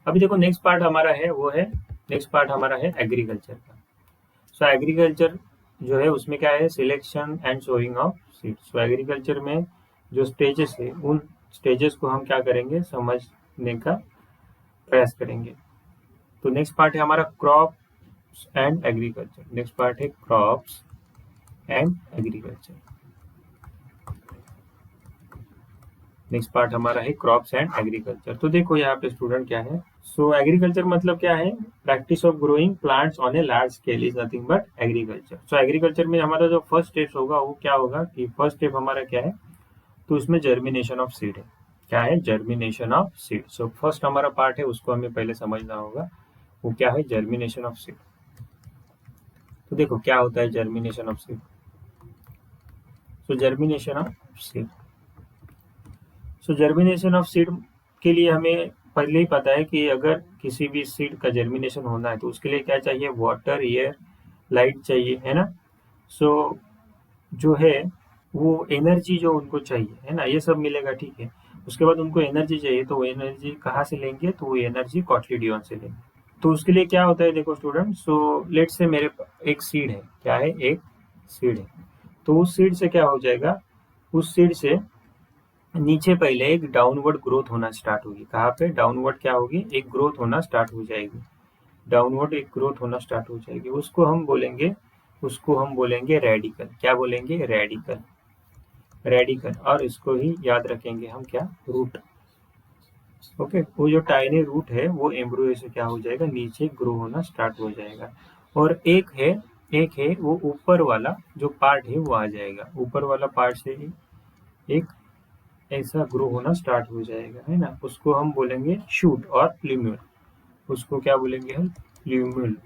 अभी देखो next part हमारा है वो है नेक्स्ट पार्ट हमारा है एग्रीकल्चर का। सो एग्रीकल्चर जो है उसमें क्या है, selection and sowing of seeds. So agriculture में जो स्टेजेस है उन स्टेजेस को हम क्या करेंगे, समझने का प्रयास करेंगे। तो नेक्स्ट पार्ट है हमारा crops and agriculture. Next part है crops and agriculture. Next part हमारा है क्रॉप्स एंड एग्रीकल्चर। तो देखो यहाँ पे स्टूडेंट क्या है, सो एग्रीकल्चर मतलब क्या है, practice of growing plants on a large scale is nothing but agriculture. So agriculture में हमारा जो फर्स्ट स्टेप होगा वो क्या होगा कि फर्स्ट स्टेप हमारा क्या है, तो उसमें जर्मिनेशन ऑफ सीड है। क्या है, germination of seed. So first हमारा पार्ट है उसको हमें पहले समझना होगा, वो क्या है, जर्मिनेशन ऑफ सीड। तो देखो क्या होता है germination of seed. So germination of seed, so germination of seed के लिए हमें पहले ही पता है कि अगर किसी भी सीड का जर्मिनेशन होना है तो उसके लिए क्या चाहिए, वाटर, एयर, लाइट चाहिए, है ना। सो जो है वो एनर्जी जो उनको चाहिए, है ना, ये सब मिलेगा, ठीक है। उसके बाद उनको एनर्जी चाहिए, तो वो एनर्जी कहाँ से लेंगे, तो वो एनर्जी कॉटलीडियन से लेंगे। तो उसके लिए क्या होता है, देखो स्टूडेंट, सो लेट से मेरे एक सीड है, क्या है, एक सीड है। तो उस सीड से क्या हो जाएगा, उस सीड से नीचे पहले एक डाउनवर्ड ग्रोथ होना स्टार्ट होगी। कहाँ पे डाउनवर्ड क्या होगी, एक ग्रोथ होना स्टार्ट हो जाएगी। डाउनवर्ड एक ग्रोथ होना स्टार्ट हो जाएगी, उसको हम बोलेंगे रेडिकल। क्या बोलेंगे, रेडिकल, रेडिकल। और इसको ही याद रखेंगे हम क्या, रूट। ओके, वो जो टाइनी रूट है वो एम्ब्रियो से क्या हो जाएगा, नीचे ग्रो होना स्टार्ट हो जाएगा। और एक है वो ऊपर वाला जो पार्ट है वो आ जाएगा, ऊपर वाला पार्ट से एक ऐसा ग्रो होना स्टार्ट हो जाएगा, है ना। उसको हम बोलेंगे शूट और प्ल्यूम्यूल। उसको क्या बोलेंगे हम, प्ल्यूम्यूल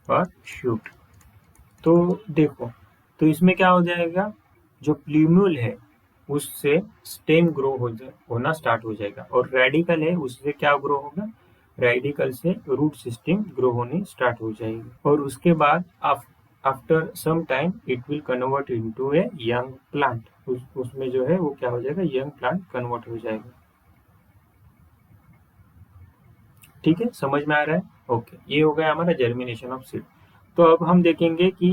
और शूट। तो देखो, तो इसमें क्या हो जाएगा, जो प्ल्यूम्यूल है उससे स्टेम ग्रो होना स्टार्ट हो जाएगा, और रेडिकल है उससे क्या ग्रो होगा, रेडिकल से रूट सिस्टम ग्रो होनी स्टार्ट हो जाएगी। और उसके बाद after some time it will convert into a young plant. उसमें जो है वो क्या हो जाएगा, यंग प्लांट कन्वर्ट हो जाएगा। ठीक है, समझ में आ रहा है। ओके, ये हो गया हमारा जर्मिनेशन ऑफ सीड। तो अब हम देखेंगे कि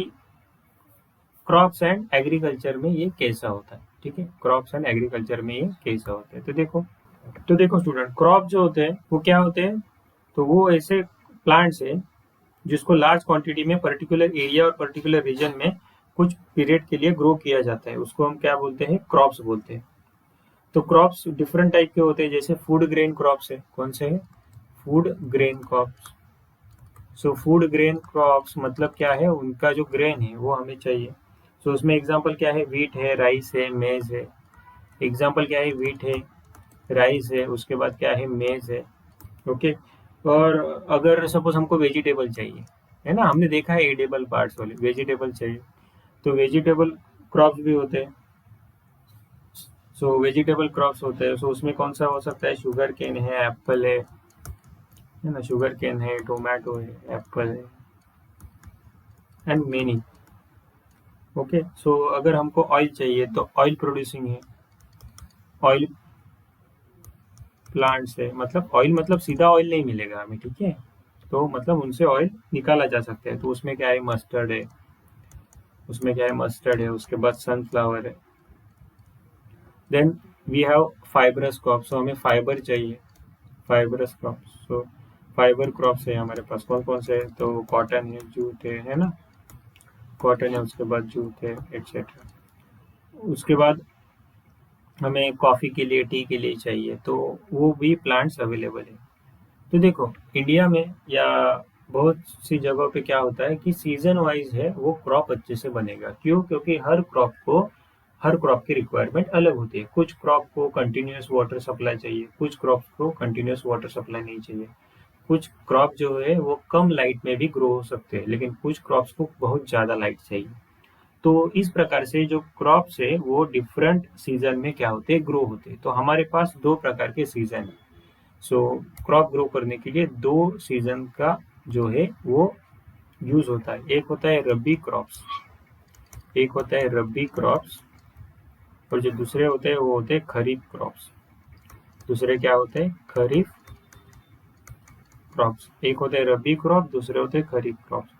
क्रॉप्स एंड एग्रीकल्चर में ये कैसा होता है। ठीक है, क्रॉप्स एंड एग्रीकल्चर में ये कैसा होता है। तो देखो स्टूडेंट, क्रॉप जो होते हैं वो क्या होते हैं, तो वो ऐसे प्लांट्स है जिसको लार्ज क्वांटिटी में पर्टिकुलर एरिया और पर्टिकुलर रीजन में कुछ पीरियड के लिए ग्रो किया जाता है, उसको हम क्या बोलते हैं, क्रॉप्स बोलते हैं। तो क्रॉप्स डिफरेंट टाइप के होते हैं, जैसे फूड ग्रेन क्रॉप्स है। कौन से है, food grain crops. So food grain crops मतलब क्या है, उनका जो ग्रेन है वो हमें चाहिए। सो उसमें एग्जांपल क्या है, व्हीट है, राइस है, मेज है। एग्जांपल क्या है, व्हीट है, राइस है, उसके बाद क्या है, मेज है। ओके। और अगर सपोज हमको वेजिटेबल चाहिए, है ना, हमने देखा है एडेबल पार्ट्स वाले, वेजिटेबल चाहिए तो वेजिटेबल क्रॉप्स भी होते हैं। सो वेजिटेबल क्रॉप्स होते हैं, सो उसमें कौन सा हो सकता है, शुगर केन है, एप्पल है ना, शुगर केन है, टोमेटो है, एप्पल है, एंड मेनी। ओके। सो अगर हमको ऑयल चाहिए तो ऑयल प्रोड्यूसिंग है, ऑयल प्लांट्स है। मतलब ऑयल मतलब सीधा ऑयल नहीं मिलेगा हमें, ठीक है, तो मतलब उनसे ऑयल निकाला जा सकता है। तो उसमें क्या है, मस्टर्ड है, उसके बाद सनफ्लावर है। Then we have fibrous crops, तो हमें फाइबर चाहिए, fibrous crops. So fibre crops है हमारे पास, कौन कौन से है, तो कॉटन है, जूट है ना, कॉटन है, उसके बाद जूट है, एटसेट्रा। उसके बाद हमें कॉफ़ी के लिए, टी के लिए चाहिए, तो वो भी प्लांट्स अवेलेबल है। तो देखो इंडिया में या बहुत सी जगहों पे क्या होता है कि सीजन वाइज है वो क्रॉप अच्छे से बनेगा। क्यों, क्योंकि हर क्रॉप की रिक्वायरमेंट अलग होती है। कुछ क्रॉप को कंटिन्यूस वाटर सप्लाई चाहिए, कुछ क्रॉप को कंटिन्यूस वाटर सप्लाई नहीं चाहिए। कुछ क्रॉप जो है वो कम लाइट में भी ग्रो हो सकते हैं, लेकिन कुछ क्रॉप्स को बहुत ज़्यादा लाइट चाहिए। तो इस प्रकार से जो क्रॉप्स है वो डिफरेंट सीजन में क्या होते हैं, ग्रो होते हैं। तो हमारे पास दो प्रकार के सीजन है। सो क्रॉप ग्रो करने के लिए दो सीजन का जो है वो यूज होता है। एक होता है रबी क्रॉप्स, और जो दूसरे होते हैं वो होते हैं खरीफ क्रॉप्स। दूसरे क्या होते हैं, खरीफ क्रॉप्स, एक होते हैं रबी क्रॉप, दूसरे होते हैं खरीफ क्रॉप्स।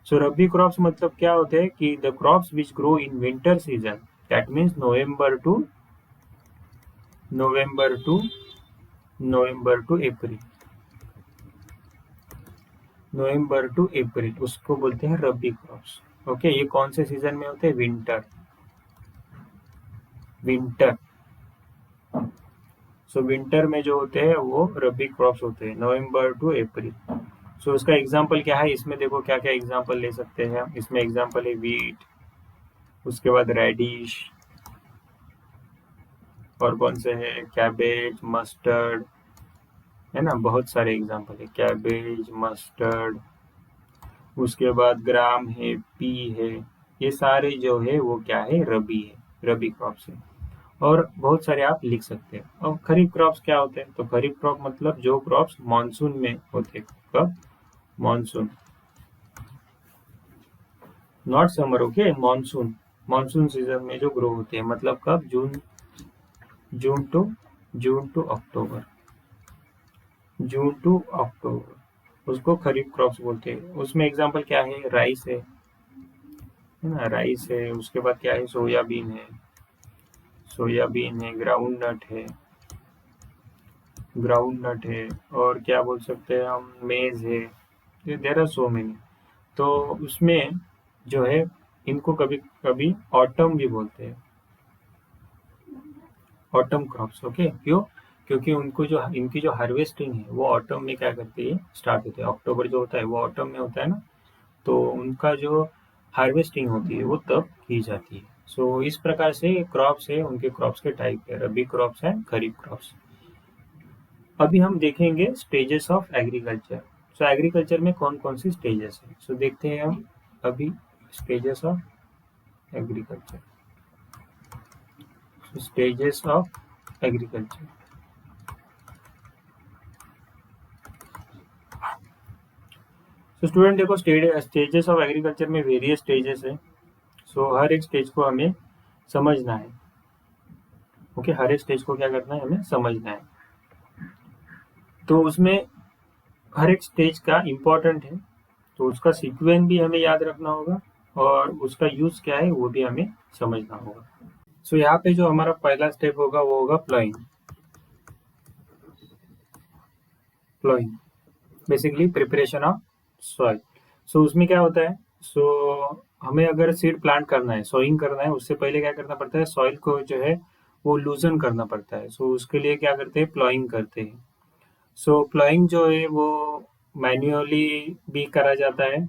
सो रबी क्रॉप्स मतलब क्या होते हैं कि the crops which grow in winter season, that means November to April, November to April उसको बोलते हैं रबी क्रॉप्स। ओके, ये कौन से सीजन में होते हैं? विंटर। सो विंटर में जो होते हैं वो रबी क्रॉप्स होते हैं, नवंबर टू अप्रैल। सो उसका एग्जांपल क्या है, इसमें देखो क्या क्या एग्जांपल ले सकते हैं हम। इसमें एग्जांपल है वीट, उसके बाद रेडिश, और कौन से है, कैबेज, मस्टर्ड, है ना, बहुत सारे एग्जांपल है, कैबेज, मस्टर्ड, उसके बाद ग्राम है, पी है, ये सारे जो है वो क्या है, रबी है, रबी क्रॉप्स है। और बहुत सारे आप लिख सकते हैं। और खरीफ क्रॉप्स क्या होते हैं? तो खरीफ क्रॉप मतलब जो क्रॉप्स मानसून में होते हैं। कब? Monsoon, not summer. Okay, monsoon, monsoon season में जो ग्रो होते हैं, मतलब कब? June to June to October, June to October उसको खरीफ क्रॉप्स बोलते हैं। उसमें एग्जांपल क्या है? राइस है ना, राइस है, उसके बाद क्या है, सोयाबीन है, ग्राउंड नट है, और क्या बोल सकते हैं हम, मेज है, देयर आर सो मेनी। तो उसमें जो है, इनको कभी कभी ऑटम भी बोलते हैं, ऑटम क्रॉप्स। ओके, क्यों? क्योंकि उनको जो इनकी जो हार्वेस्टिंग है वो ऑटम में क्या करती है, स्टार्ट होती है। अक्टूबर जो होता है वो ऑटम में होता है ना, तो उनका जो हार्वेस्टिंग होती है वो तब की जाती है। सो इस प्रकार से क्रॉप्स है, उनके क्रॉप्स के टाइप है, रबी क्रॉप्स है, खरीफ क्रॉप्स। अभी हम देखेंगे stages of agriculture. So agriculture में कौन कौन सी स्टेजेस है, सो देखते हैं हम अभी। Stages of agriculture, stages of agriculture. तो स्टूडेंट देखो, स्टेजेस ऑफ एग्रीकल्चर में वेरियस स्टेजेस है। सो हर एक स्टेज को हमें समझना है। ओके, हर एक स्टेज को क्या करना है, हमें समझना है। तो उसमें हर एक स्टेज का इम्पोर्टेंट है, तो उसका सीक्वेंस भी हमें याद रखना होगा, और उसका यूज क्या है वो भी हमें समझना होगा। सो यहाँ पे जो हमारा पहला स्टेप होगा वो होगा ploughing. Ploughing basically preparation of soil. So उसमें क्या होता है, हमें अगर सीड प्लांट करना है, सोइंग करना है, उससे पहले क्या करना पड़ता है, सॉइल को जो है वो लूजन करना पड़ता है। उसके लिए क्या करते हैं, प्लॉइंग करते हैं। प्लॉइंग जो है वो मैन्युअली भी करा जाता है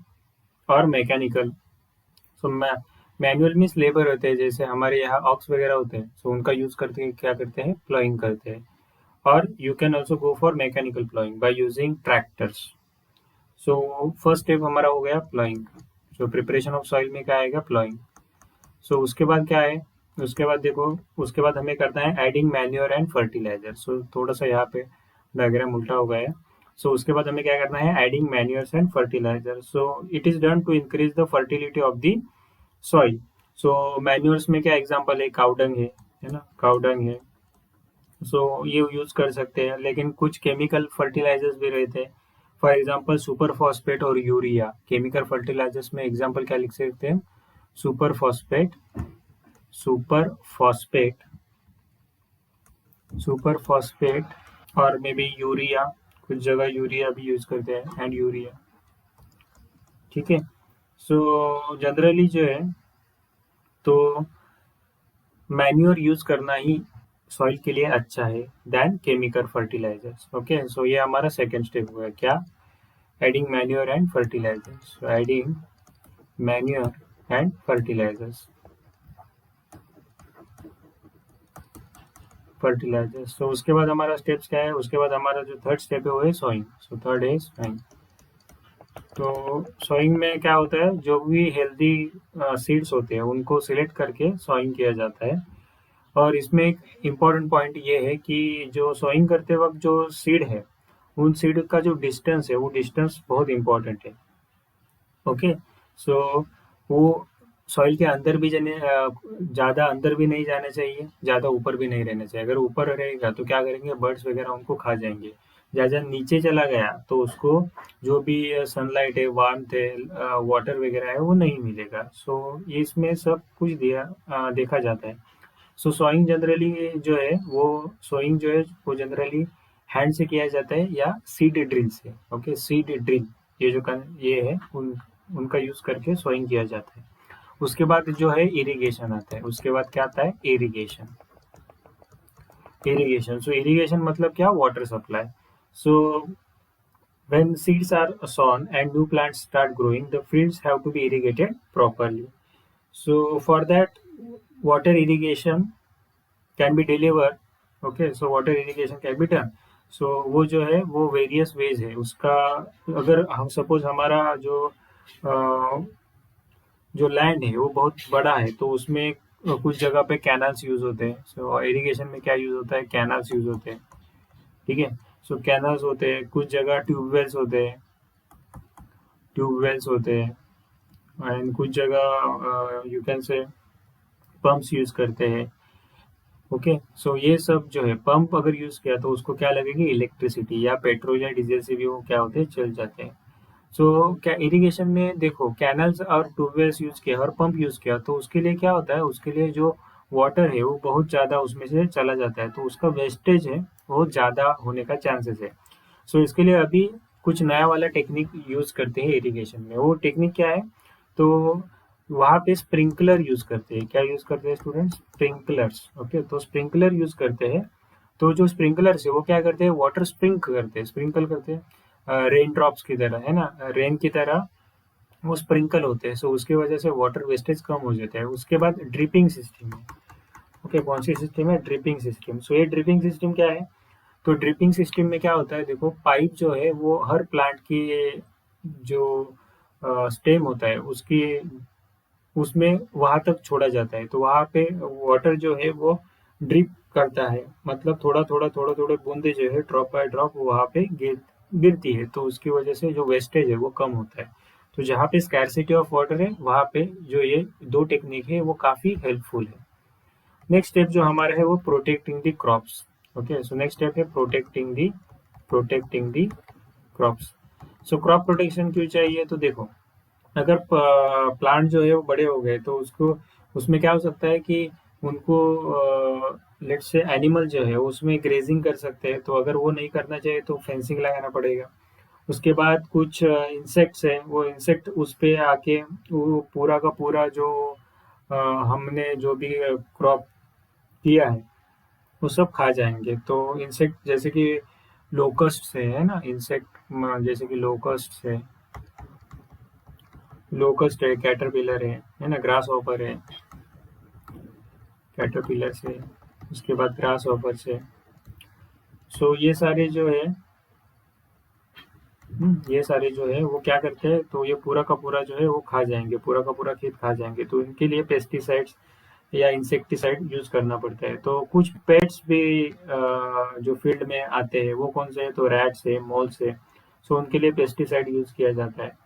और mechanical. So manual means labour होते हैं, जैसे हमारे यहाँ ऑक्स वगैरह होते हैं, उनका यूज करके क्या करते हैं, प्लॉइंग करते हैं। और you can also go for mechanical ploughing by using tractors. First step हमारा हो गया प्लॉइंग। प्रिपरेशन ऑफ सॉइल में क्या आएगा, प्लॉइंग। उसके बाद क्या है, उसके बाद देखो, उसके बाद हमें करना है एडिंग मैन्योर एंड फर्टिलाइजर। थोड़ा सा यहाँ पे डायग्राम उल्टा हो गया है। उसके बाद हमें क्या करना है, adding manures and fertiliser. It is done to increase the fertility of the soil. Manures में क्या एग्जांपल है, काउडंग है ना, काउडंग है। ये यूज कर सकते हैं, लेकिन कुछ केमिकल फर्टिलाइजर्स भी रहते हैं। फॉर एग्जांपल सुपर फॉस्फेट और यूरिया, केमिकल फर्टिलाइजर्स में एग्जांपल क्या लिख सकते हैं, super phosphate, super phosphate, super phosphate, और मे बी यूरिया, कुछ जगह यूरिया भी यूज करते हैं, एंड यूरिया। ठीक है, जनरली जो है, तो मैन्योर यूज करना ही सॉइल के लिए अच्छा है देन केमिकल फर्टिलाइजर्स। ओके, ये हमारा सेकेंड स्टेप हुआ, क्या, adding manure and fertilisers. Adding manure and fertilisers, उसके बाद हमारा स्टेप्स क्या है, उसके बाद हमारा जो थर्ड स्टेप है वो है सोइंग। थर्ड है सोइंग। तो सोइंग में क्या होता है, जो भी हेल्दी सीड्स होते हैं उनको सिलेक्ट करके सोइंग किया जाता है। और इसमें एक इम्पॉर्टेंट पॉइंट ये है कि जो सोइंग करते वक्त जो सीड है, उन सीड का जो डिस्टेंस है वो डिस्टेंस बहुत इम्पोर्टेंट है। ओके, वो सॉइल के अंदर भी ज़्यादा अंदर भी नहीं जाने चाहिए, ज़्यादा ऊपर भी नहीं रहना चाहिए। अगर ऊपर रहेगा तो क्या करेंगे, बर्ड्स वगैरह उनको खा जाएंगे। जहाँ नीचे चला गया तो उसको जो भी सनलाइट है, वार्मथ है, वाटर वगैरह है वो नहीं मिलेगा। सो इसमें सब कुछ देखा जाता है। सो सोइंग जनरली जो है वो सोइंग जो है वो जनरली हैंड से किया जाता है या सीड ड्रिल से। ओके, सीड ड्रिल ये जो ये है उनका यूज करके सोइंग किया जाता है। उसके बाद जो है इरिगेशन आता है। उसके बाद क्या आता है? इरिगेशन। इरिगेशन, सो इरिगेशन मतलब क्या? Water supply. So when seeds are sown and new plants start growing, the fields have to be irrigated properly. So for that, water irrigation can be delivered. Okay, so water irrigation can be done. So वो जो है वो various ways है उसका। अगर हम suppose हमारा जो लैंड है वो बहुत बड़ा है तो उसमें कुछ जगह पे कैनाल्स यूज होते हैं। सो इरिगेशन में क्या यूज होता है? कैनाल्स यूज होते हैं। ठीक है, सो कैनाल्स होते हैं, कुछ जगह ट्यूबवेल्स होते हैं एंड कुछ जगह you can say pumps use करते हैं। ओके, सो ये सब जो है पंप अगर यूज किया तो उसको क्या लगेगी? इलेक्ट्रिसिटी, या पेट्रोल या डीजल से भी वो क्या होते हैं? चल जाते हैं। सो क्या इरिगेशन में देखो कैनल्स और ट्यूबवेल्स यूज किया और पंप यूज किया तो उसके लिए क्या होता है? उसके लिए जो वाटर है वो बहुत ज़्यादा उसमें से चला जाता है तो उसका वेस्टेज है वो ज़्यादा होने का चांसेस है। सो इसके लिए अभी कुछ नया वाला टेक्निक यूज करते हैं इरिगेशन में। वो टेक्निक क्या है? तो वहाँ पे स्प्रिंकलर यूज करते हैं। क्या यूज करते हैं स्टूडेंट्स? स्प्रिंकलर्स। ओके, तो स्प्रिंकलर यूज करते हैं। तो जो स्प्रिंकलर्स है वो क्या करते हैं? वाटर स्प्रिंकल करते हैं रेन ड्रॉप्स की तरह, है ना, रेन की तरह वो स्प्रिंकल होते हैं। सो उसकी वजह से वाटर वेस्टेज कम हो जाता है। उसके बाद ड्रिपिंग सिस्टम है। ओके, कौन सी सिस्टम है? Dripping system. सो ये ड्रिपिंग सिस्टम क्या है? तो ड्रिपिंग सिस्टम में क्या होता है? देखो पाइप जो है वो हर प्लांट की जो स्टेम होता है उसकी उसमें वहां तक छोड़ा जाता है। तो वहां पे वाटर जो है वो ड्रिप करता है, मतलब थोड़ा थोड़ा बूंदे जो है ड्रॉप बाय ड्रॉप वहां पे गिरती है। तो उसकी वजह से जो वेस्टेज है वो कम होता है। तो जहाँ पे स्कैरसिटी ऑफ वाटर है वहां पे जो ये दो टेक्निक है वो काफी हेल्पफुल है। नेक्स्ट स्टेप जो हमारा है वो protecting the crops. Okay, so next step है protecting the crops. So crop protection क्यों चाहिए? तो देखो अगर प्लांट जो है वो बड़े हो गए तो उसको उसमें क्या हो सकता है कि उनको लेट्स से एनिमल जो है उसमें ग्रेजिंग कर सकते हैं। तो अगर वो नहीं करना चाहिए तो फेंसिंग लगाना पड़ेगा। उसके बाद कुछ इंसेक्ट्स है, वो इंसेक्ट उस पे आके वो पूरा का पूरा जो अ, हमने जो भी क्रॉप किया है वो सब खा जाएंगे। तो इंसेक्ट जैसे कि लोकस्ट है ना, इंसेक्ट जैसे कि लोकस्ट है, कैटरपिलर है ना, ग्रास हॉपर है, कैटरपिलर से, उसके बाद ग्रास हॉपर से। सो ये सारे जो है वो क्या करते हैं? तो ये पूरा का पूरा जो है वो खा जाएंगे, पूरा का पूरा खेत खा जाएंगे। तो इनके लिए पेस्टिसाइड्स या इंसेक्टिसाइड यूज करना पड़ता है। तो कुछ पेट्स भी जो फील्ड में आते हैं वो कौन से हैं? तो रैट्स है, मोल्स है। सो उनके लिए पेस्टिसाइड यूज किया जाता है।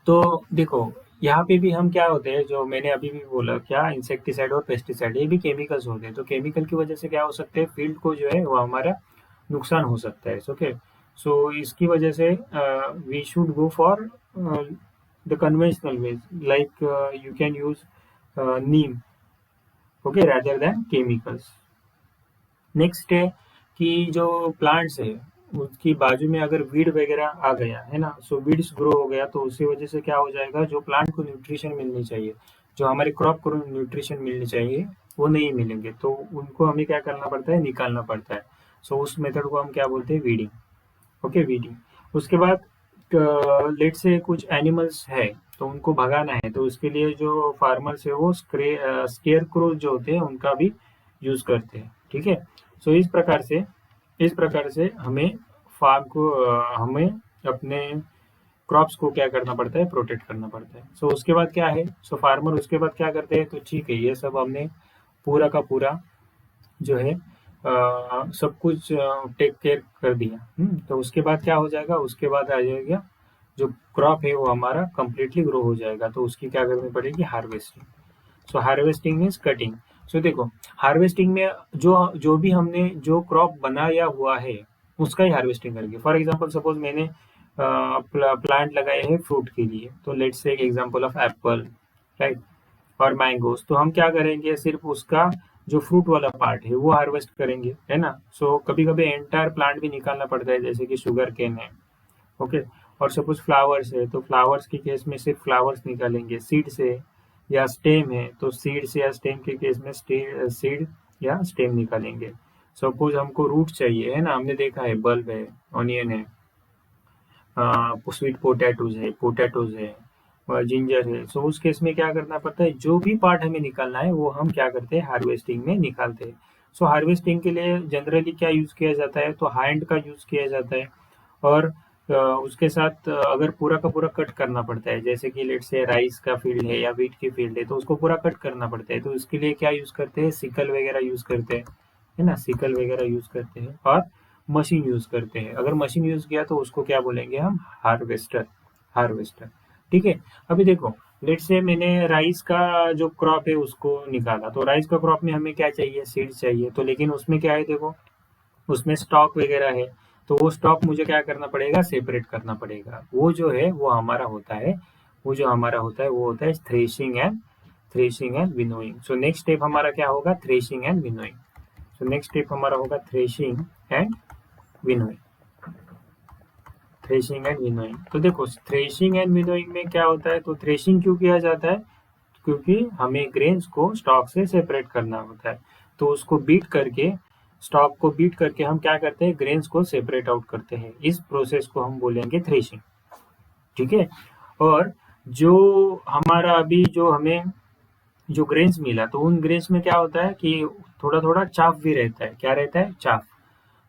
तो देखो यहाँ पे भी हम क्या होते हैं, जो मैंने अभी भी बोला, क्या इंसेक्टिसाइड और पेस्टिसाइड ये भी केमिकल्स होते हैं। तो केमिकल की वजह से क्या हो सकते हैं? फील्ड को जो है वो हमारा नुकसान हो सकता है। ओके, सो इसकी वजह से we should go for the conventional ways, like you can use neem, okay, rather than chemicals. Next है कि जो प्लांट्स है उसकी बाजू में अगर वीड वगैरह आ गया है ना, सो वीड्स ग्रो हो गया तो उसकी वजह से क्या हो जाएगा? जो प्लांट को न्यूट्रिशन मिलनी चाहिए, जो हमारे क्रॉप को न्यूट्रिशन मिलनी चाहिए वो नहीं मिलेंगे। तो उनको हमें क्या करना पड़ता है? निकालना पड़ता है। सो उस मेथड को हम क्या बोलते हैं? वीडिंग। Okay, weeding. उसके बाद लेट से कुछ एनिमल्स है तो उनको भगाना है तो उसके लिए जो फार्मर्स है वो स्केयर क्रो जो होते हैं उनका भी यूज करते हैं। ठीक है, सो इस प्रकार से हमें हमें अपने क्रॉप्स को क्या करना पड़ता है? प्रोटेक्ट करना पड़ता है। सो उसके बाद क्या है? सो फार्मर उसके बाद क्या करते हैं? तो ठीक है, ये सब हमने पूरा का पूरा जो है सब कुछ टेक केयर कर दिया। तो उसके बाद क्या हो जाएगा? उसके बाद आ जाएगा जो क्रॉप है वो हमारा कंप्लीटली ग्रो हो जाएगा। तो उसकी क्या करनी पड़ेगी? हार्वेस्टिंग। सो हार्वेस्टिंग मीन्स कटिंग। सो देखो हार्वेस्टिंग में जो जो भी हमने जो क्रॉप बनाया हुआ है उसका ही हार्वेस्टिंग करेंगे। फॉर एग्जांपल सपोज मैंने प्लांट लगाए हैं फ्रूट के लिए, तो let's say example of Apple, right, और मैंगोज, तो हम क्या करेंगे, सिर्फ उसका जो फ्रूट वाला पार्ट है वो हार्वेस्ट करेंगे, है ना। सो कभी कभी एंटायर प्लांट भी निकालना पड़ता है, जैसे कि शुगर केन है, ओके। और सपोज फ्लावर्स है, तो फ्लावर्स के केस में सिर्फ फ्लावर्स निकालेंगे। सीड से या स्टेम है, तो सीड से या स्टेम के केस में सीड या स्टेम निकालेंगे। सपोज हमको रूट चाहिए, है ना, हमने देखा है बल्ब है, ऑनियन है, स्वीट पोटैटोज है, और जिंजर है। सो उस केस में क्या करना पड़ता है, जो भी पार्ट हमें निकालना है वो हम क्या करते हैं, हार्वेस्टिंग में निकालते हैं। सो हार्वेस्टिंग के लिए जनरली क्या यूज़ किया जाता है, तो हैंड का यूज़ किया जाता है। और उसके साथ अगर पूरा का पूरा कट करना पड़ता है, जैसे कि लेट्स से राइस का फील्ड है या व्हीट की फील्ड है, तो उसको पूरा कट करना पड़ता है, तो इसके लिए क्या यूज़ करते हैं, सिकल वगैरह यूज़ करते हैं, है ना, सिकल वगैरह यूज़ करते हैं, और मशीन यूज़ करते हैं। अगर मशीन यूज़ किया तो उसको क्या बोलेंगे हम, हार्वेस्टर, हार्वेस्टर। ठीक है। अभी देखो, लेट्स से मैंने राइस का जो क्रॉप है उसको निकाला, तो राइस का क्रॉप में हमें क्या चाहिए, सीड चाहिए, तो लेकिन उसमें क्या है, देखो उसमें स्टॉक वगैरह है, तो वो स्टॉक मुझे क्या करना पड़ेगा, सेपरेट करना पड़ेगा। वो जो है वो हमारा होता है, वो जो हमारा होता है वो होता है threshing and winnowing. So next step हमारा क्या होगा, threshing and winnowing. So next step हमारा होगा threshing and winnowing, threshing and winnowing. तो देखो थ्रेशिंग एंड विनोइंग में क्या होता है, तो थ्रेशिंग क्यों किया जाता है, क्योंकि हमें ग्रेन्स को स्टॉक से सेपरेट करना होता है। तो उसको बीट करके, स्टॉक को बीट करके हम क्या करते हैं, ग्रेन्स को सेपरेट आउट करते हैं। इस प्रोसेस को हम बोलेंगे थ्रेशिंग। ठीक है। और जो हमारा अभी जो हमें जो ग्रेन्स मिला, तो उन ग्रेन्स में क्या होता है कि थोड़ा थोड़ा चाफ भी रहता है। क्या रहता है, चाफ।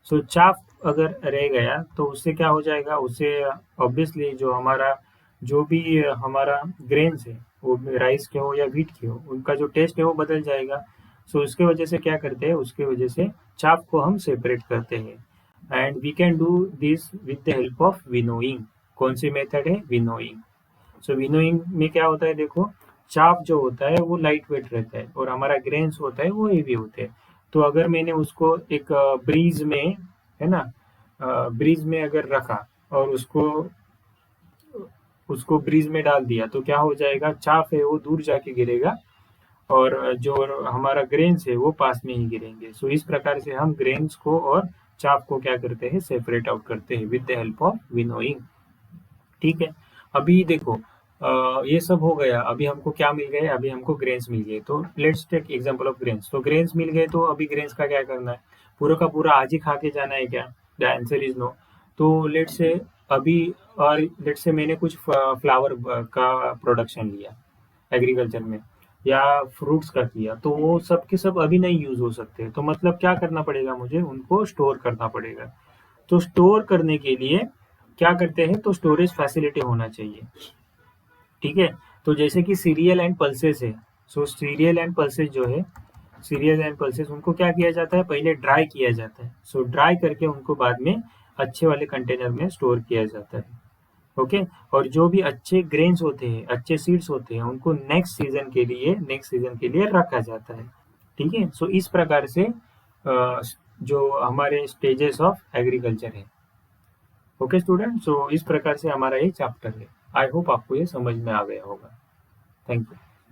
सो चाफ अगर रह गया तो उससे क्या हो जाएगा, उससे ऑब्वियसली जो हमारा जो भी हमारा ग्रेन्स है, वो राइस के हो या व्हीट के हो, उनका जो टेस्ट है वो बदल जाएगा। सो उसके वजह से क्या करते हैं, उसके वजह से चाप को हम सेपरेट करते हैं। And we can do this with the help of winnowing. कौन सी मेथड है, विनोइंग। सो विनोइंग में क्या होता है, देखो चाप जो होता है वो लाइट वेट रहता है, और हमारा ग्रेन्स होता है वो हेवी होते हैं। तो अगर मैंने उसको एक ब्रीज में, है ना, ब्रीज में अगर रखा और उसको उसको ब्रीज में डाल दिया, तो क्या हो जाएगा, चाप है वो दूर जाके गिरेगा, और जो हमारा ग्रेन्स है वो पास में ही गिरेंगे। सो इस प्रकार से हम ग्रेन्स को और चाप को क्या करते हैं, सेपरेट आउट करते हैं with the help of winnowing. ठीक है। अभी देखो ये सब हो गया, अभी हमको क्या मिल गए, अभी हमको ग्रेन्स मिल गए। तो let's take example of grains. तो ग्रेन्स मिल गए, तो अभी ग्रेन्स का क्या करना है, पूरा का पूरा आज ही खा के जाना है क्या, द आंसर इज नो। तो लेट्स से अभी, और लेट्स से मैंने कुछ फ्लावर का प्रोडक्शन लिया एग्रीकल्चर में, या फ्रूट्स का किया, तो वो सब के सब अभी नहीं यूज हो सकते। तो मतलब क्या करना पड़ेगा, मुझे उनको स्टोर करना पड़ेगा। तो स्टोर करने के लिए क्या करते हैं, तो स्टोरेज फैसिलिटी होना चाहिए। ठीक है। तो जैसे कि सीरियल एंड पल्सेस है, सो सीरियल एंड पल्सेस जो है, सीरियल एंड पल्सेस उनको क्या किया जाता है, पहले ड्राई किया जाता है। सो ड्राई करके उनको बाद में अच्छे वाले कंटेनर में स्टोर किया जाता है। ओके। और जो भी अच्छे ग्रेन्स होते हैं, अच्छे सीड्स होते हैं, उनको नेक्स्ट सीजन के लिए रखा जाता है। ठीक है। सो इस प्रकार से जो हमारे स्टेजेस ऑफ एग्रीकल्चर है। ओके स्टूडेंट, सो इस प्रकार से हमारा ये चैप्टर है। आई होप आपको ये समझ में आ गया होगा। Thank you.